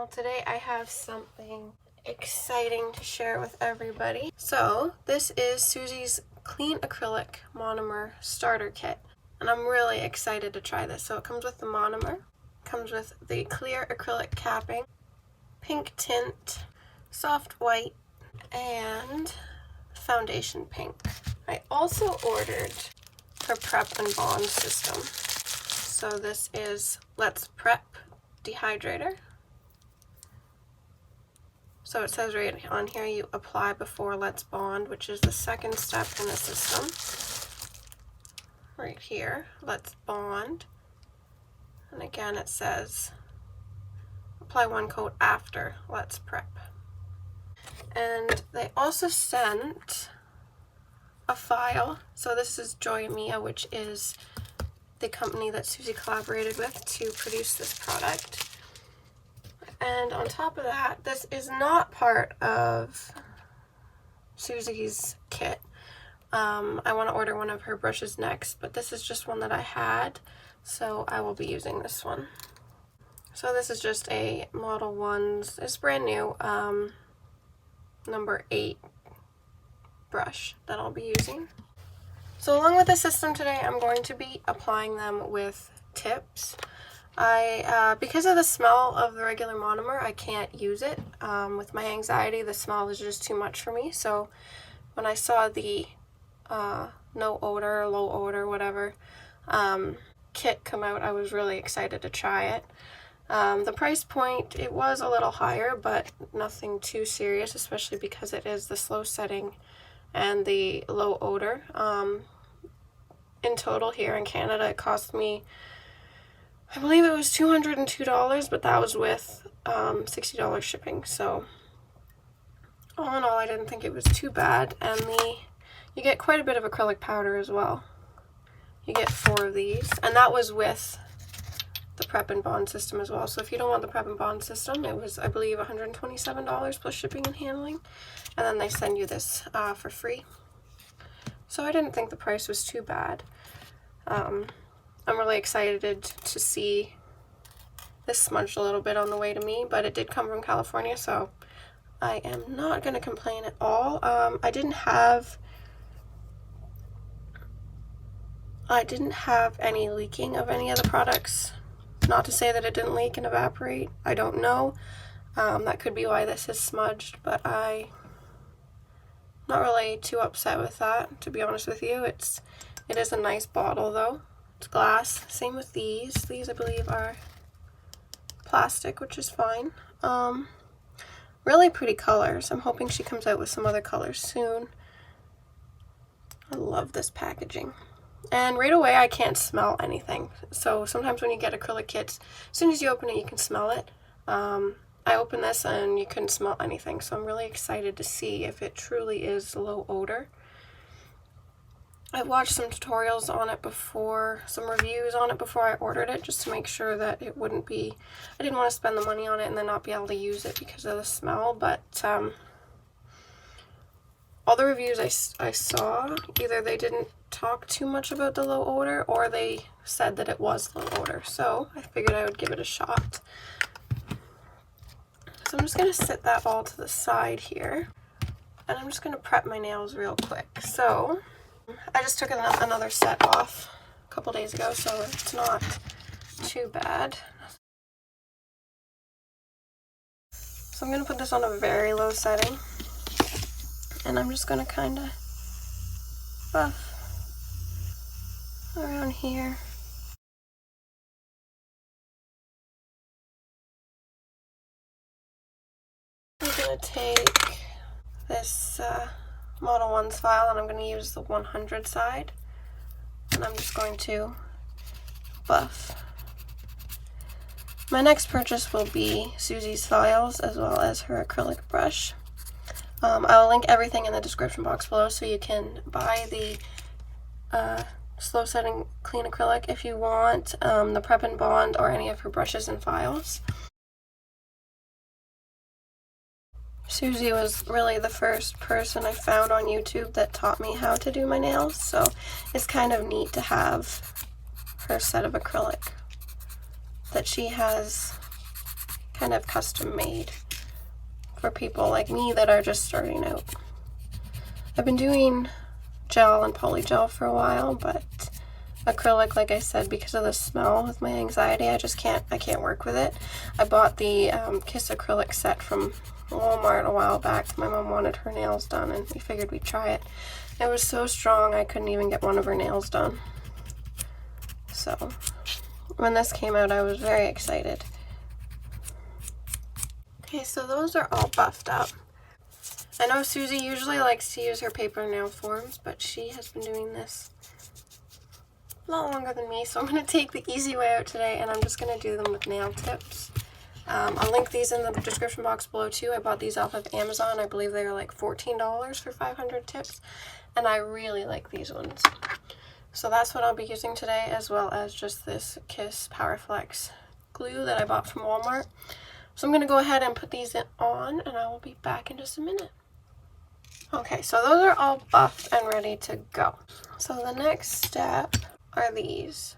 channel. Today I have something exciting to share with everybody. So this is Susie's Clean Acrylic Monomer Starter Kit, and I'm really excited to try this. So it comes with the monomer, comes with the clear acrylic capping, pink tint, soft white, and foundation pink. I also ordered her prep and bond system. So this is Let's Prep dehydrator. So it says right on here you apply before Let's Bond, which is the second step in the system. Right here, Let's Bond. And again it says apply one coat after Let's Prep. And they also sent a file. So this is Joy Mia, which is the company that Susie collaborated with to produce this product. And on top of that, this is not part of Susie's kit. I want to order one of her brushes next, but this is just one that I had, so I will be using this one. So this is just a Model 1's, it's brand new, number 8 brush that I'll be using. So along with the system today, I'm going to be applying them with tips. Because of the smell of the regular monomer, I can't use it. With my anxiety, the smell is just too much for me. So when I saw the no odor, low odor, whatever, kit come out, I was really excited to try it. The price point, it was a little higher, but nothing too serious, especially because it is the slow setting and the low odor. In total here in Canada, it cost me, I believe it was $202, but that was with $60 shipping. So all in all, I didn't think it was too bad. And you get quite a bit of acrylic powder as well. You get 4 of these, and that was with the prep and bond system as well. So if you don't want the prep and bond system, it was, I believe, $127 plus shipping and handling, and then they send you this for free. So I didn't think the price was too bad. I'm really excited to see this smudged a little bit on the way to me, but it did come from California, so I am not going to complain at all. I didn't have any leaking of any of the products. Not to say that it didn't leak and evaporate. I don't know. That could be why this is smudged, but I'm not really too upset with that, to be honest with you. It is a nice bottle though. It's glass. Same with these. These I believe are plastic, which is fine. Really pretty colors. I'm hoping she comes out with some other colors soon. I love this packaging. And right away I can't smell anything. So sometimes when you get acrylic kits, as soon as you open it you can smell it. I opened this and you couldn't smell anything, so I'm really excited to see if it truly is low odor. I've watched some tutorials on it before, some reviews on it before I ordered it, just to make sure that it wouldn't be, I didn't want to spend the money on it and then not be able to use it because of the smell, but all the reviews I saw, either they didn't talk too much about the low odor or they said that it was low odor, so I figured I would give it a shot. So I'm just going to set that all to the side here, and I'm just going to prep my nails real quick. So I just took another set off a couple days ago, so it's not too bad. So I'm going to put this on a very low setting, and I'm just going to kind of buff around here. I'm going to take this Model 1's file, and I'm going to use the 100 side, and I'm just going to buff. My next purchase will be Susie's files as well as her acrylic brush. I'll link everything in the description box below so you can buy the slow setting clean acrylic if you want the prep and bond or any of her brushes and files. Susie was really the first person I found on YouTube that taught me how to do my nails, so it's kind of neat to have her set of acrylic that she has kind of custom made for people like me that are just starting out. I've been doing gel and polygel for a while, but acrylic, like I said, because of the smell with my anxiety, I can't work with it. I bought the Kiss acrylic set from Walmart a while back. My mom wanted her nails done and we figured we'd try it. It was so strong I couldn't even get one of her nails done. So when this came out, I was very excited. Okay, so those are all buffed up. I know Susie usually likes to use her paper nail forms, but she has been doing this a lot longer than me, so I'm going to take the easy way out today, and I'm just going to do them with nail tips. I'll link these in the description box below too. I bought these off of Amazon. I believe they were like $14 for 500 tips, and I really like these ones. So that's what I'll be using today, as well as just this Kiss Powerflex glue that I bought from Walmart. So I'm going to go ahead and put these on, and I will be back in just a minute. Okay, so those are all buffed and ready to go. So the next step are these.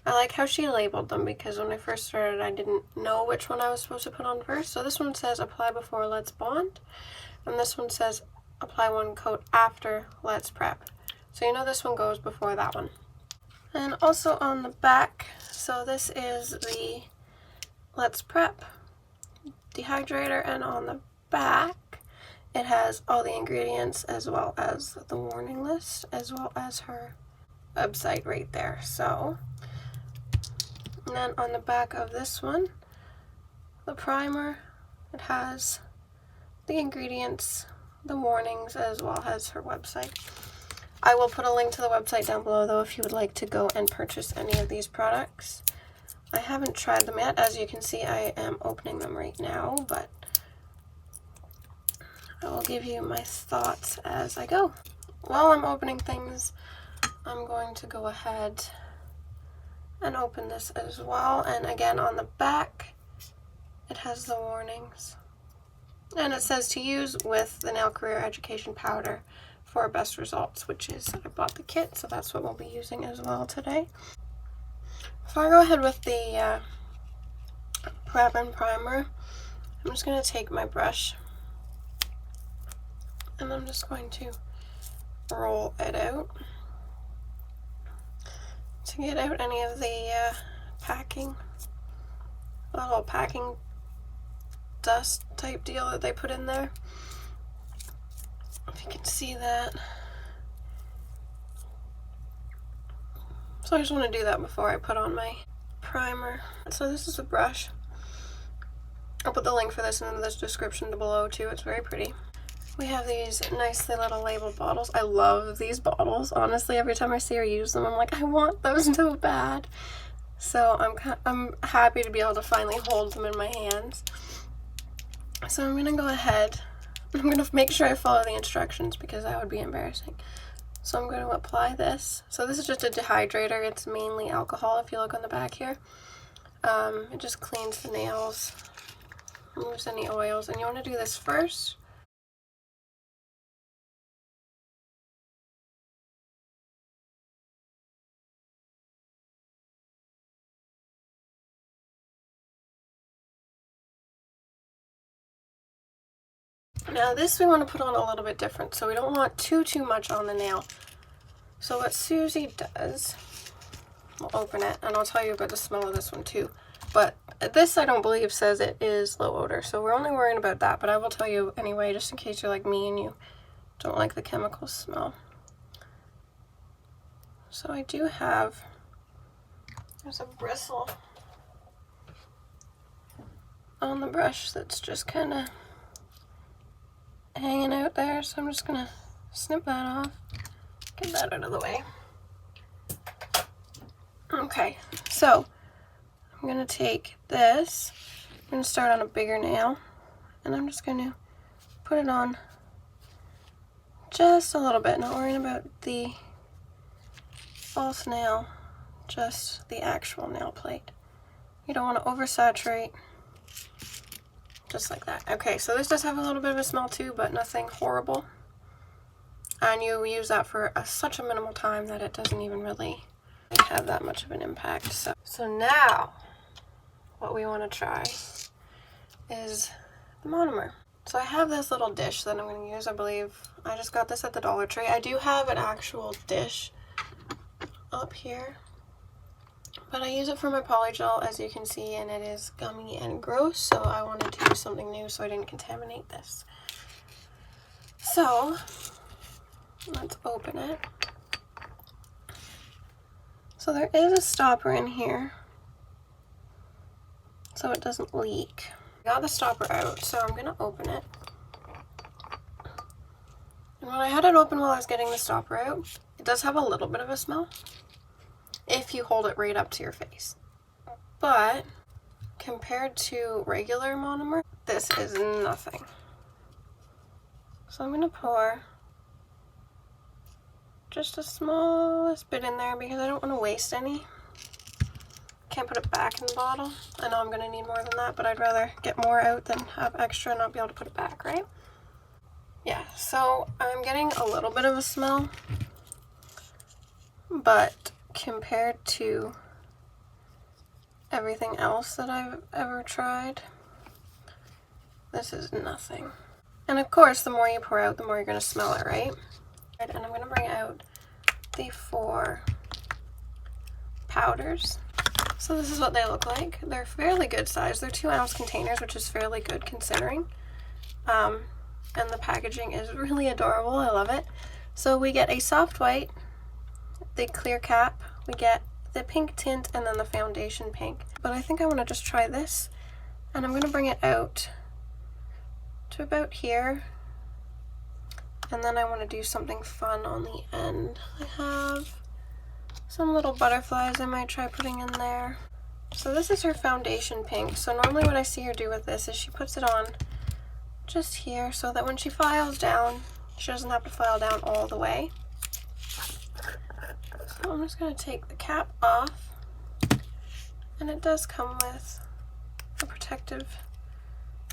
I like how she labeled them because when I first started I didn't know which one I was supposed to put on first. So this one says apply before Let's Bond, and this one says apply one coat after Let's Prep. So you know this one goes before that one. And also on the back, so this is the Let's Prep dehydrator, and on the back it has all the ingredients as well as the warning list as well as her website right there. So, and then on the back of this one, the primer, it has the ingredients, the warnings, as well as her website. I will put a link to the website down below though if you would like to go and purchase any of these products. I haven't tried them yet. As you can see, I am opening them right now, but I will give you my thoughts as I go. While I'm opening things, I'm going to go ahead and open this as well. And again, on the back, it has the warnings. And it says to use with the Nail Career Education Powder for best results, which is, I bought the kit, so that's what we'll be using as well today. Before I go ahead with the prep and primer, I'm just going to take my brush and I'm just going to roll it out to get out any of the little packing dust type deal that they put in there. If you can see that. So I just want to do that before I put on my primer. So this is a brush. I'll put the link for this in the description below too. It's very pretty. We have these nicely little labeled bottles. I love these bottles. Honestly, every time I see her use them, I'm like, I want those so bad. So I'm happy to be able to finally hold them in my hands. So I'm gonna go ahead. I'm gonna make sure I follow the instructions because that would be embarrassing. So I'm going to apply this. So this is just a dehydrator. It's mainly alcohol if you look on the back here. It just cleans the nails, removes any oils, and you want to do this first. Now this we want to put on a little bit different, so we don't want too much on the nail. So what Susie does, we'll open it, and I'll tell you about the smell of this one too. But this I don't believe says it is low odor, so we're only worrying about that, but I will tell you anyway, just in case you're like me and you don't like the chemical smell. So I do have, there's a bristle on the brush that's just kind of hanging out there, so I'm just gonna snip that off, get that out of the way. Okay, so I'm gonna take this, I'm gonna start on a bigger nail, and I'm just gonna put it on just a little bit, not worrying about the false nail, just the actual nail plate. You don't want to oversaturate. Just like that. Okay, so this does have a little bit of a smell too, but nothing horrible. And you use that for such a minimal time that it doesn't even really have that much of an impact. So now, what we want to try is the monomer. So I have this little dish that I'm going to use. I believe I just got this at the Dollar Tree. I do have an actual dish up here, but I use it for my polygel, as you can see, and it is gummy and gross, so I wanted to use something new so I didn't contaminate this. So let's open it. So there is a stopper in here so it doesn't leak. I got the stopper out, so I'm gonna open it. And when I had it open while I was getting the stopper out, it does have a little bit of a smell if you hold it right up to your face. But compared to regular monomer, this is nothing. So I'm gonna pour just the smallest bit in there because I don't want to waste any. Can't put it back in the bottle. I know I'm gonna need more than that, but I'd rather get more out than have extra and not be able to put it back, right? Yeah, so I'm getting a little bit of a smell, but compared to everything else that I've ever tried, this is nothing. And of course, the more you pour out, the more you're gonna smell it, right? And I'm gonna bring out the 4 powders. So this is what they look like. They're fairly good size. They're 2-ounce containers, which is fairly good considering. And the packaging is really adorable. I love it. So we get a soft white, the clear cap, we get the pink tint, and then the foundation pink. But I think I want to just try this, and I'm going to bring it out to about here, and then I want to do something fun on the end. I have some little butterflies I might try putting in there. So this is her foundation pink. So normally what I see her do with this is she puts it on just here so that when she files down, she doesn't have to file down all the way. So I'm just going to take the cap off, and it does come with a protective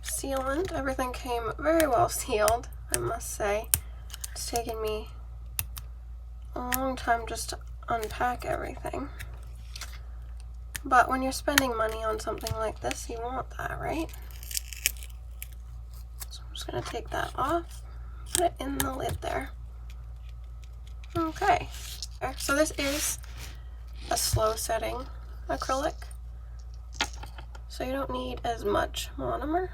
sealant. Everything came very well sealed, I must say. It's taken me a long time just to unpack everything. But when you're spending money on something like this, you want that, right? So I'm just going to take that off, put it in the lid there. Okay, so this is a slow setting acrylic, so you don't need as much monomer.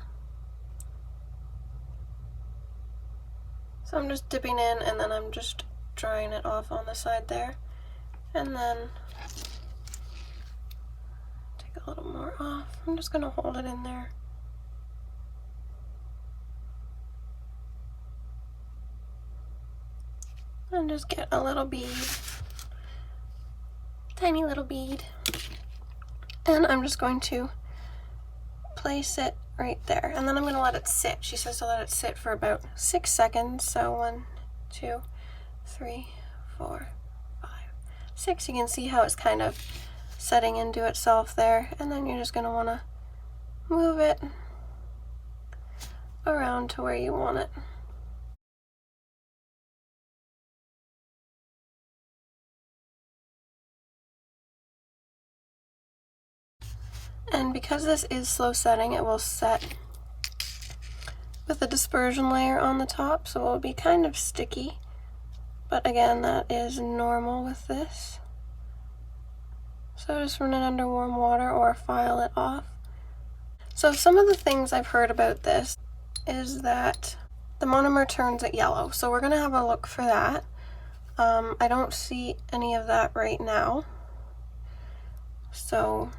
So I'm just dipping in, and then I'm just drying it off on the side there, and then take a little more off. I'm just going to hold it in there. And just get a little bead, tiny little bead, and I'm just going to place it right there, and then I'm going to let it sit. She says to let it sit for about 6 seconds, so 1, 2, 3, 4, 5, 6. You can see how it's kind of setting into itself there, and then you're just going to want to move it around to where you want it. And because this is slow setting, it will set with a dispersion layer on the top, so it will be kind of sticky. But again, that is normal with this. So just run it under warm water or file it off. So some of the things I've heard about this is that the monomer turns it yellow. So we're going to have a look for that. I don't see any of that right now. So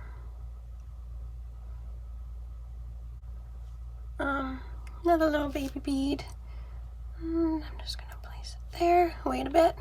another little baby bead. I'm just going to place it there. Wait a bit.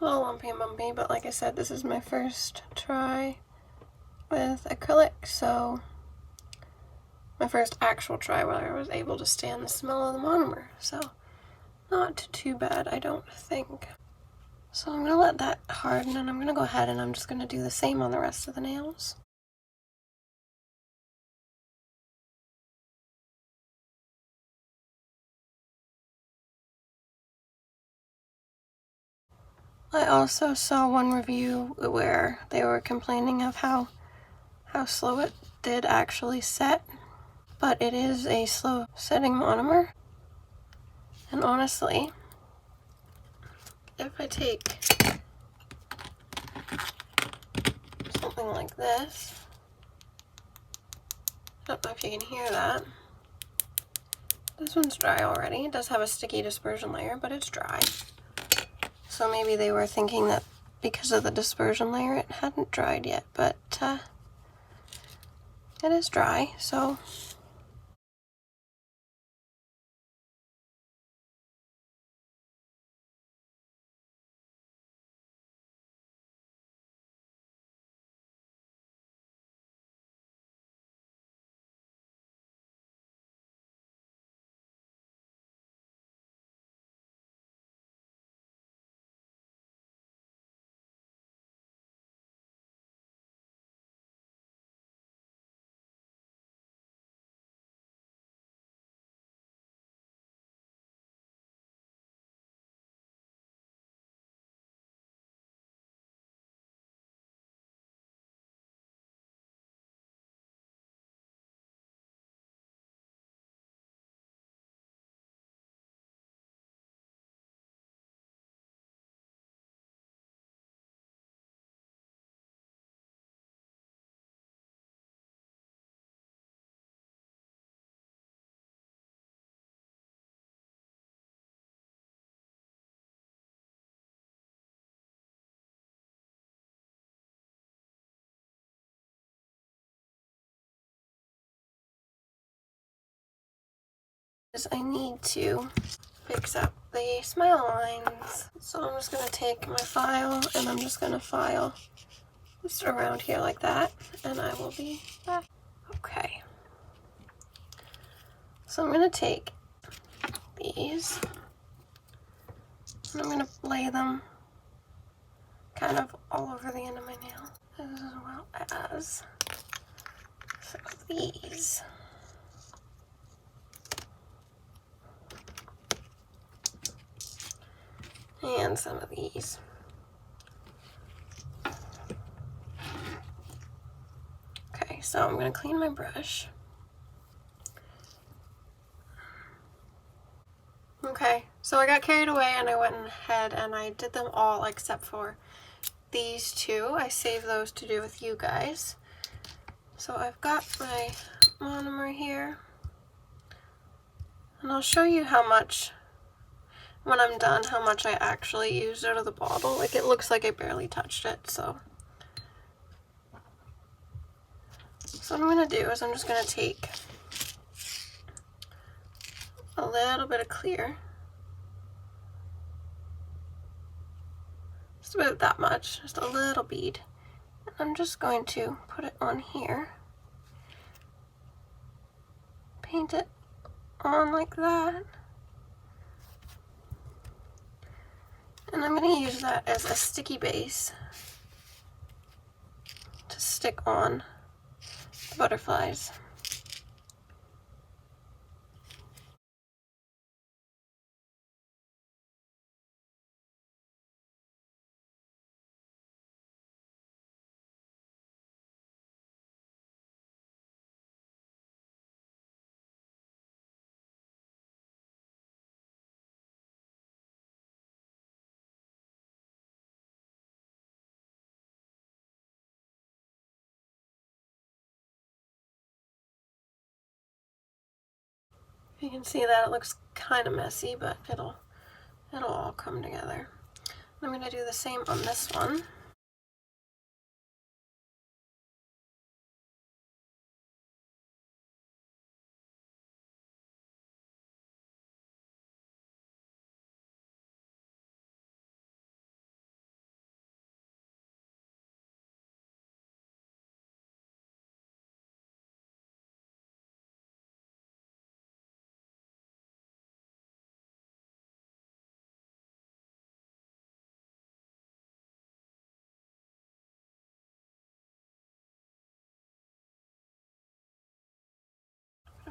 A little lumpy and bumpy, but like I said, this is my first try with acrylic, so my first actual try where I was able to stand the smell of the monomer, so not too bad, I don't think. So I'm going to let that harden, and I'm going to go ahead and I'm just going to do the same on the rest of the nails. I also saw one review where they were complaining of how slow it did actually set, but it is a slow setting monomer. And honestly, if I take something like this, I don't know if you can hear that. This one's dry already. It does have a sticky dispersion layer, but it's dry. So maybe they were thinking that because of the dispersion layer it hadn't dried yet, but it is dry, so I need to fix up the smile lines. So I'm just going to take my file and I'm just going to file just around here like that, and I will be back. Okay. So I'm going to take these and I'm going to lay them kind of all over the end of my nail, as well as some of these. And some of these. Okay, so I'm going to clean my brush. Okay, so I got carried away and I went ahead and I did them all except for these two. I saved those to do with you guys. So I've got my monomer here, and I'll show you how much, when I'm done, how much I actually used out of the bottle. Like, it looks like I barely touched it, so. So what I'm going to do is I'm just going to take a little bit of clear, just about that much, just a little bead. And I'm just going to put it on here, paint it on like that. And I'm going to use that as a sticky base to stick on the butterflies. You can see that it looks kind of messy, but it'll all come together. I'm going to do the same on this one.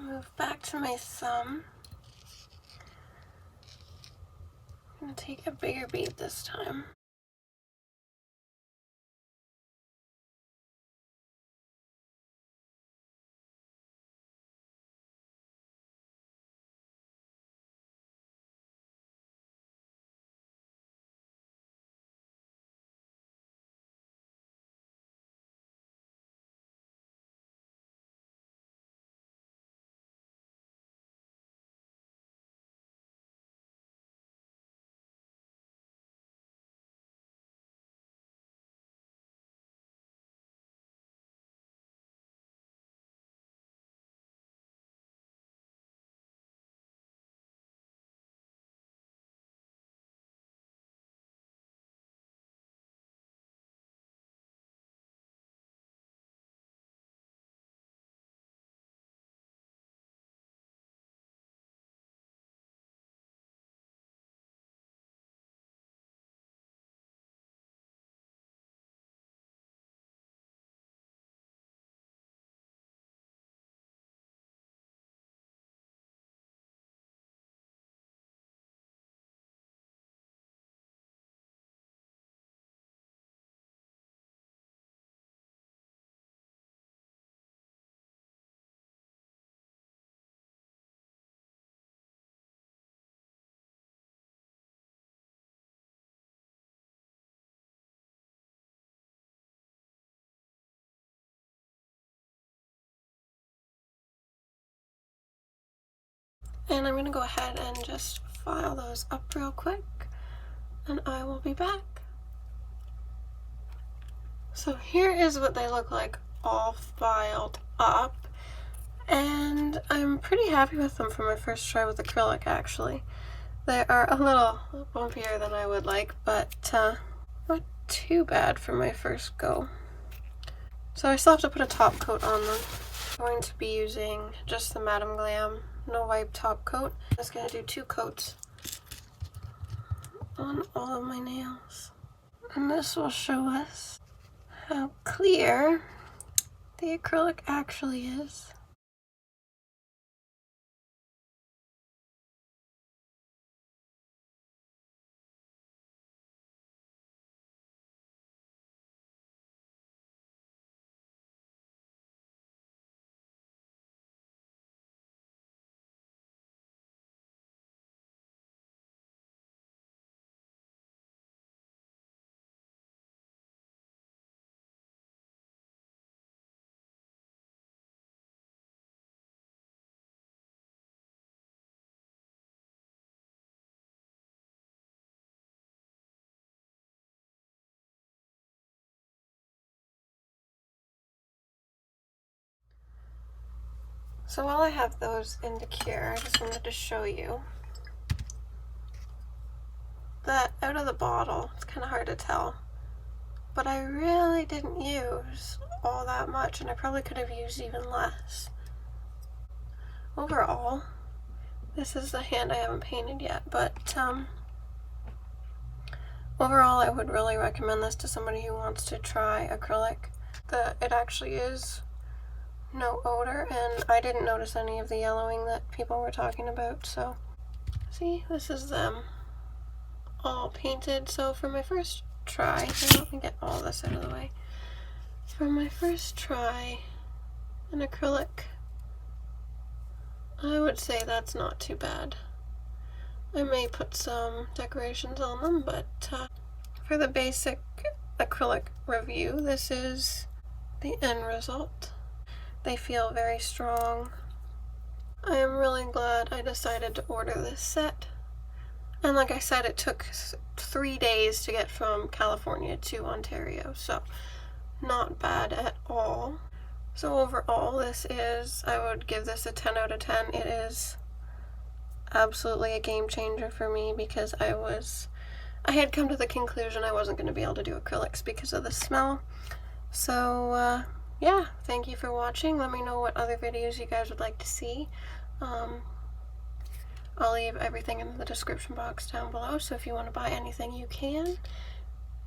Move back to my thumb. I'm going to take a bigger bead this time. And I'm going to go ahead and just file those up real quick, and I will be back. So here is what they look like all filed up, and I'm pretty happy with them for my first try with acrylic actually. They are a little bumpier than I would like, but not too bad for my first go. So I still have to put a top coat on them. I'm going to be using just the Madam Glam No Wipe top coat. I'm just going to do 2 coats on all of my nails. And this will show us how clear the acrylic actually is. So while I have those in the cure, I just wanted to show you that out of the bottle, it's kind of hard to tell, but I really didn't use all that much, and I probably could have used even less. Overall, this is the hand I haven't painted yet, but overall I would really recommend this to somebody who wants to try acrylic. It actually is no odor, and I didn't notice any of the yellowing that people were talking about. So see, this is them all painted. So for my first try, let me get all this out of the way. For my first try in acrylic, I would say that's not too bad. I may put some decorations on them, but for the basic acrylic review, this is the end result. They feel very strong. I am really glad I decided to order this set. And like I said, it took 3 days to get from California to Ontario, so not bad at all. So overall, I would give this a 10 out of 10. It is absolutely a game changer for me because I had come to the conclusion I wasn't going to be able to do acrylics because of the smell. So yeah, thank you for watching. Let me know what other videos you guys would like to see. I'll leave everything in the description box down below, so if you want to buy anything you can.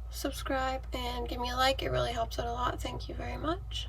Subscribe and give me a like, it really helps out a lot. Thank you very much.